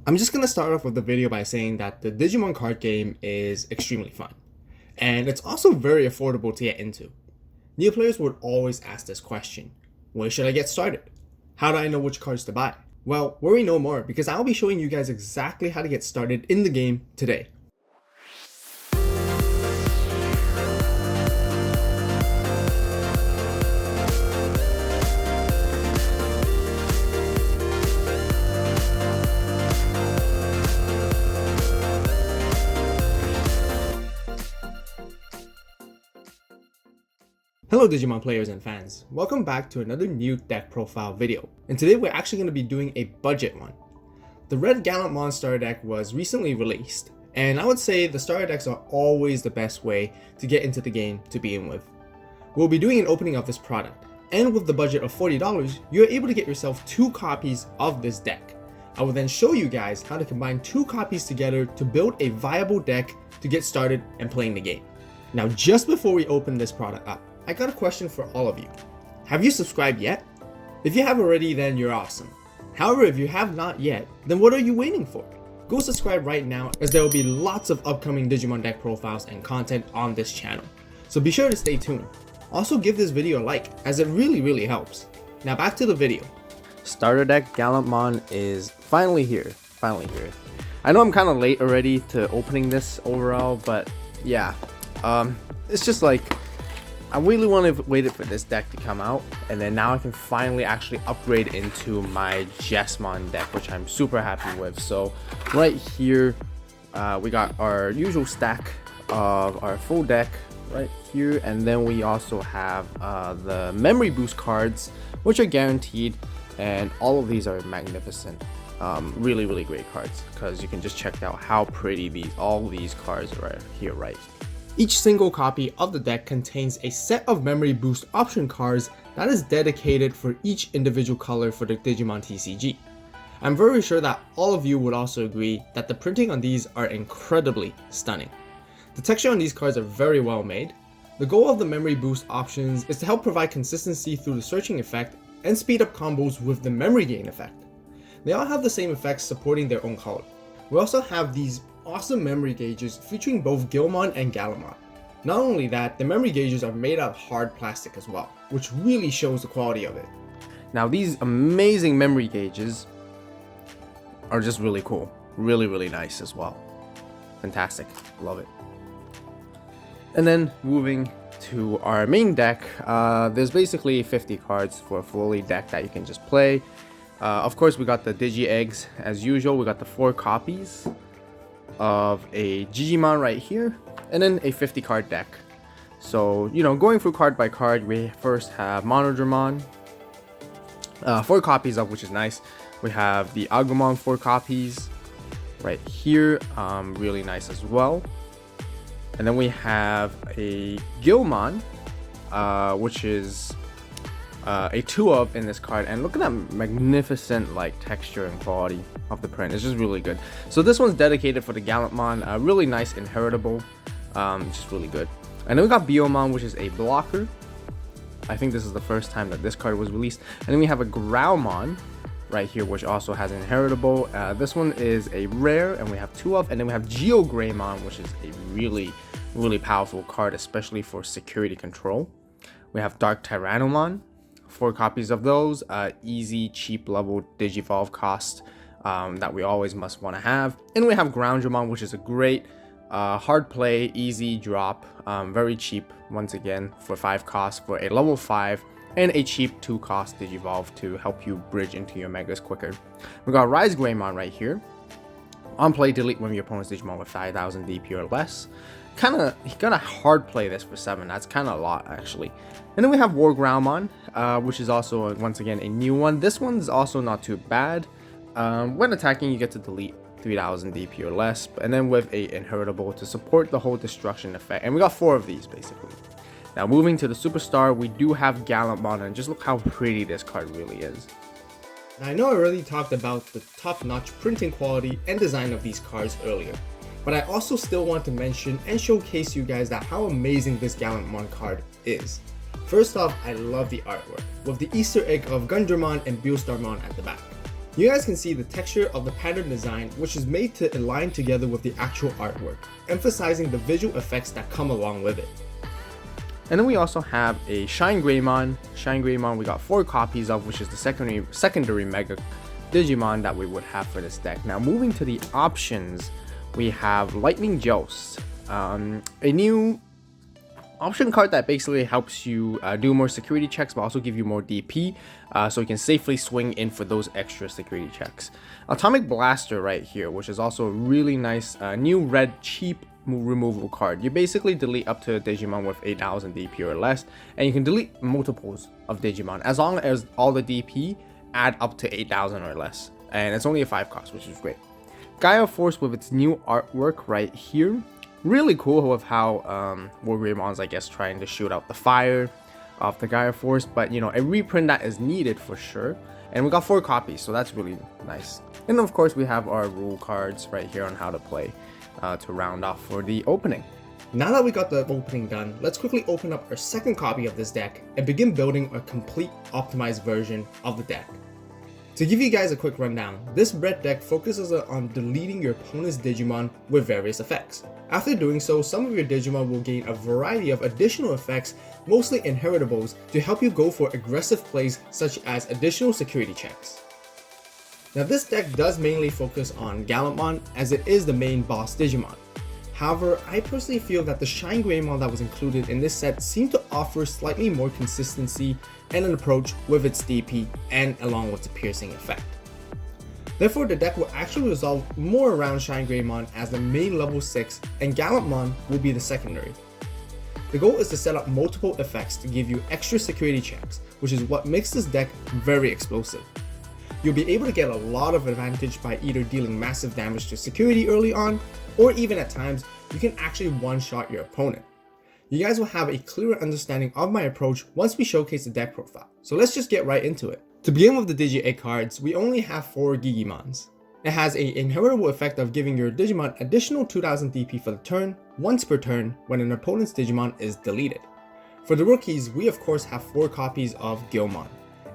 I'm just going to start off with the video by saying that the Digimon card game is extremely fun, and it's also very affordable to get into. New players would always ask this question: where should I get started? How do I know which cards to buy? Well, worry no more, because I'll be showing you guys exactly how to get started in the game today. Hello Digimon players and fans, welcome back to another new deck profile video, and today we're actually going to be doing a budget one. The Red Gallantmon starter deck was recently released, and I would say the starter decks are always the best way to get into the game to begin with. We'll be doing an opening of this product, and with the budget of $40, you're able to get yourself 2 copies of this deck. I will then show you guys how to combine 2 copies together to build a viable deck to get started and playing the game. Now just before we open this product up, I got a question for all of you. Have you subscribed yet? If you have already, then you're awesome. However, if you have not yet, then what are you waiting for? Go subscribe right now, as there will be lots of upcoming Digimon deck profiles and content on this channel. So be sure to stay tuned. Also give this video a like, as it really helps. Now back to the video. Starter Deck Gallantmon is finally here. I know I'm kind of late already to opening this overall, but yeah. It's just like, I really waited for this deck to come out, and then now I can finally actually upgrade into my Jesmon deck, which I'm super happy with. So right here, we got our usual stack of our full deck right here, and then we also have the memory boost cards, which are guaranteed, and all of these are magnificent. Really great cards, because you can just check out how pretty all these cards are here, right? Each single copy of the deck contains a set of memory boost option cards that is dedicated for each individual color for the Digimon TCG. I'm very sure that all of you would also agree that the printing on these are incredibly stunning. The texture on these cards are very well made. The goal of the memory boost options is to help provide consistency through the searching effect and speed up combos with the memory gain effect. They all have the same effects supporting their own color. We also have these awesome memory gauges featuring both Guilmon and Gallantmon. Not only that, the memory gauges are made out of hard plastic as well, which really shows the quality of it. Now these amazing memory gauges are just really cool, really nice as well. Fantastic, love it. And then moving to our main deck, there's basically 50 cards for a fully deck that you can just play. Of course, we got the Digi Eggs as usual. We got the 4 copies of a Digimon right here, and then a 50 card deck. So, you know, going through card by card, we first have Monodramon, 4 copies of, which is nice. We have the Agumon 4 copies right here, really nice as well. And then we have a Guilmon, which is a 2 of in this card, and look at that magnificent like texture and quality of the print. It's just really good. So this one's dedicated for the Gallantmon, really nice inheritable, just really good. And then we got Biomon, which is a blocker. I think this is the first time that this card was released. And then we have a Graumon right here, which also has an inheritable. This one is a rare, and we have 2 of. And then we have Geogreymon, which is a really powerful card, especially for security control. We have Dark Tyrannomon, 4 copies of those, easy, cheap level Digivolve cost that we always must want to have. And we have Groundramon, which is a great hard play, easy drop, very cheap once again for 5 cost for a level 5, and a cheap 2 cost Digivolve to help you bridge into your megas quicker. We got Rise Greymon right here. On play, delete one of your opponent's Digimon with 5,000 DP or less. He gotta hard play this for 7. That's kind of a lot actually. And then we have War Groundmon, which is also once again a new one. This one's also not too bad. When attacking, you get to delete 3,000 DP or less, and then with a inheritable to support the whole destruction effect. And we got 4 of these basically. Now moving to the superstar, we do have Gallantmon, and just look how pretty this card really is. Now I know I already talked about the top-notch printing quality and design of these cards earlier, but I also still want to mention and showcase you guys that how amazing this Gallantmon card is. First off, I love the artwork, with the Easter egg of Gundramon and Beelstarmon at the back. You guys can see the texture of the pattern design, which is made to align together with the actual artwork, emphasizing the visual effects that come along with it. And then we also have a Shine Greymon. Shine Greymon we got 4 copies of, which is the secondary Mega Digimon that we would have for this deck. Now moving to the options, we have Lightning Joust, a new option card that basically helps you do more security checks but also give you more DP, so you can safely swing in for those extra security checks. Atomic Blaster right here, which is also a really nice new red cheap removal card. You basically delete up to a Digimon with 8000 DP or less, and you can delete multiples of Digimon as long as all the DP add up to 8000 or less, and it's only a 5 cost, which is great. Gaia Force with its new artwork right here, really cool with how War Greymon's, I guess, trying to shoot out the fire of the Gaia Force, but you know, a reprint that is needed for sure. And we got 4 copies, so that's really nice. And of course we have our rule cards right here on how to play to round off for the opening. Now that we got the opening done, let's quickly open up our second copy of this deck and begin building a complete optimized version of the deck. To give you guys a quick rundown, this red deck focuses on deleting your opponent's Digimon with various effects. After doing so, some of your Digimon will gain a variety of additional effects, mostly inheritables, to help you go for aggressive plays such as additional security checks. Now this deck does mainly focus on Gallantmon, as it is the main boss Digimon. However, I personally feel that the Shine Greymon that was included in this set seemed to offer slightly more consistency and an approach with its DP and along with the piercing effect. Therefore, the deck will actually resolve more around Shine Greymon as the main level 6 and Gallantmon will be the secondary. The goal is to set up multiple effects to give you extra security checks, which is what makes this deck very explosive. You'll be able to get a lot of advantage by either dealing massive damage to security early on, or even at times, you can actually one-shot your opponent. You guys will have a clearer understanding of my approach once we showcase the deck profile, so let's just get right into it. To begin with the Digi-A cards, we only have 4 Gigimons. It has an inheritable effect of giving your Digimon additional 2000 DP for the turn, once per turn when an opponent's Digimon is deleted. For the rookies, we of course have 4 copies of Gilmon.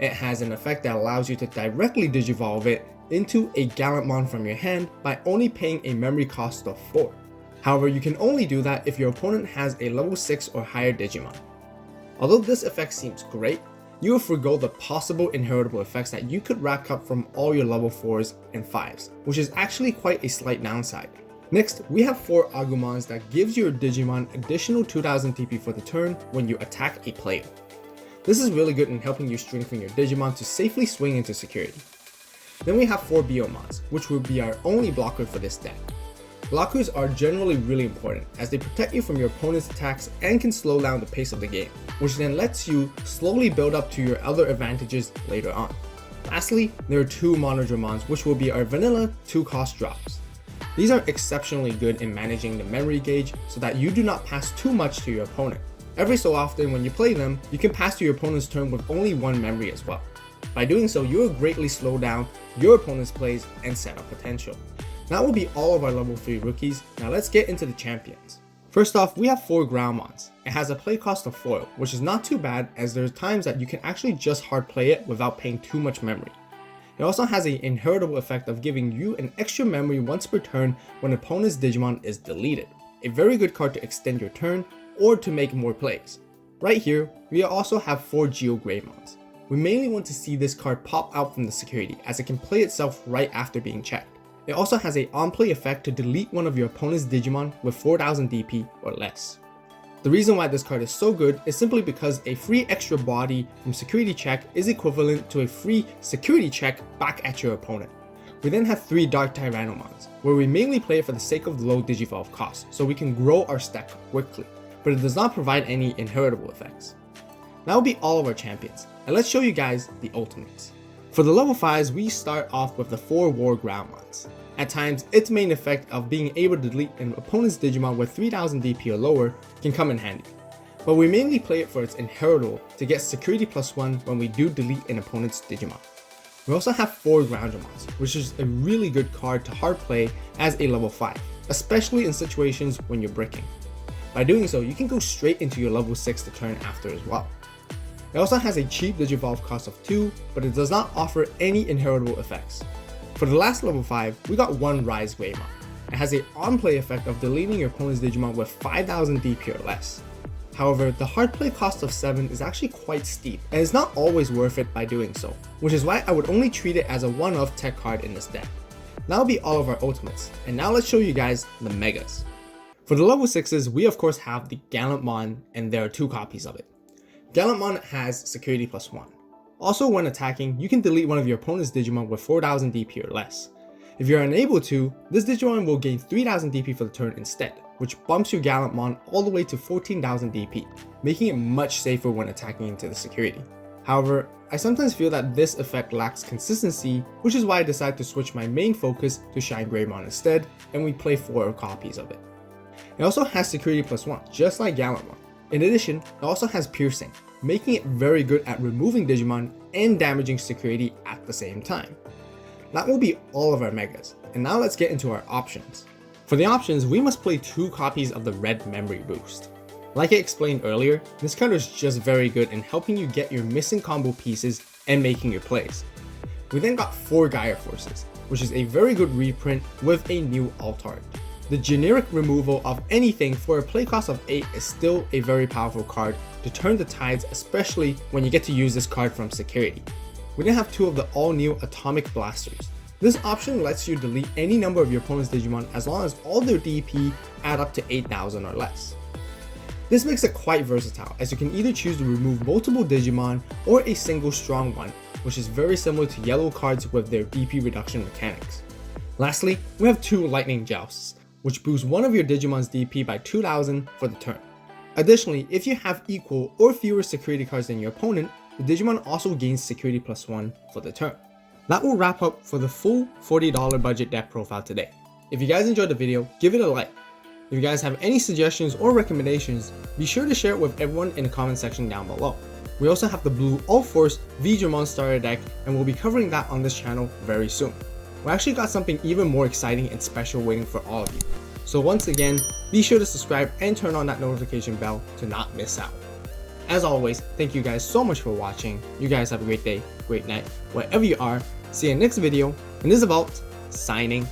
It has an effect that allows you to directly Digivolve it into a Gallantmon from your hand by only paying a memory cost of 4. However, you can only do that if your opponent has a level 6 or higher Digimon. Although this effect seems great, you will forgo the possible inheritable effects that you could rack up from all your level 4s and 5s, which is actually quite a slight downside. Next, we have 4 Agumons that gives your Digimon additional 2000 TP for the turn when you attack a player. This is really good in helping you strengthen your Digimon to safely swing into security. Then we have 4 Biomons, which will be our only blocker for this deck. Blockers are generally really important as they protect you from your opponent's attacks and can slow down the pace of the game, which then lets you slowly build up to your other advantages later on. Lastly, there are 2 Monodramons, which will be our vanilla 2-cost drops. These are exceptionally good in managing the memory gauge so that you do not pass too much to your opponent. Every so often when you play them, you can pass to your opponent's turn with only 1 memory as well. By doing so, you will greatly slow down your opponent's plays and set up potential. That will be all of our level 3 rookies. Now let's get into the champions. First off, we have 4 Groundmons. It has a play cost of foil, which is not too bad as there's times that you can actually just hard play it without paying too much memory. It also has an inheritable effect of giving you an extra memory once per turn when an opponent's Digimon is deleted. A very good card to extend your turn or to make more plays. Right here, we also have 4 Geo Greymons. We mainly want to see this card pop out from the security as it can play itself right after being checked. It also has an on-play effect to delete one of your opponent's Digimon with 4000 DP or less. The reason why this card is so good is simply because a free extra body from security check is equivalent to a free security check back at your opponent. We then have 3 Dark Tyrannomons, where we mainly play it for the sake of the low Digivolve cost so we can grow our stack quickly, but it does not provide any inheritable effects. That will be all of our champions, and let's show you guys the ultimates. For the level 5s, we start off with the 4 War Groundmons. At times, its main effect of being able to delete an opponent's Digimon with 3000 DP or lower can come in handy, but we mainly play it for its inheritable to get security +1 when we do delete an opponent's Digimon. We also have 4 Groundramons, which is a really good card to hard play as a level 5, especially in situations when you're bricking. By doing so, you can go straight into your level 6 to turn after as well. It also has a cheap Digivolve cost of 2, but it does not offer any inheritable effects. For the last level 5, we got 1 Rise Greymon. It has a on-play effect of deleting your opponent's Digimon with 5000 DP or less. However, the hard play cost of 7 is actually quite steep, and it's not always worth it by doing so, which is why I would only treat it as a one-off tech card in this deck. That'll be all of our ultimates, and now let's show you guys the megas. For the level 6s, we of course have the Gallantmon, and there are 2 copies of it. Gallantmon has security +1. Also, when attacking, you can delete one of your opponent's Digimon with 4000 DP or less. If you're unable to, this Digimon will gain 3000 DP for the turn instead, which bumps your Gallantmon all the way to 14,000 DP, making it much safer when attacking into the security. However, I sometimes feel that this effect lacks consistency, which is why I decided to switch my main focus to Shine Greymon instead, and we play 4 copies of it. It also has security +1, just like Gallantmon. In addition, it also has piercing, making it very good at removing Digimon and damaging security at the same time. That will be all of our megas, and now let's get into our options. For the options, we must play 2 copies of the Red Memory Boost. Like I explained earlier, this card is just very good in helping you get your missing combo pieces and making your plays. We then got 4 Gaia Forces, which is a very good reprint with a new alt art. The generic removal of anything for a play cost of 8 is still a very powerful card to turn the tides, especially when you get to use this card from security. We then have 2 of the all new Atomic Blasters. This option lets you delete any number of your opponent's Digimon as long as all their DP add up to 8000 or less. This makes it quite versatile, as you can either choose to remove multiple Digimon or a single strong one, which is very similar to yellow cards with their DP reduction mechanics. Lastly, we have 2 Lightning Jousts, which boosts one of your Digimon's DP by 2000 for the turn. Additionally, if you have equal or fewer security cards than your opponent, the Digimon also gains security +1 for the turn. That will wrap up for the full $40 budget deck profile today. If you guys enjoyed the video, give it a like. If you guys have any suggestions or recommendations, be sure to share it with everyone in the comment section down below. We also have the blue All-Force Digimon Starter Deck, and we'll be covering that on this channel very soon. We actually got something even more exciting and special waiting for all of you. So once again, be sure to subscribe and turn on that notification bell to not miss out. As always, thank you guys so much for watching. You guys have a great day, great night, wherever you are. See you in the next video, and this is AVAULT signing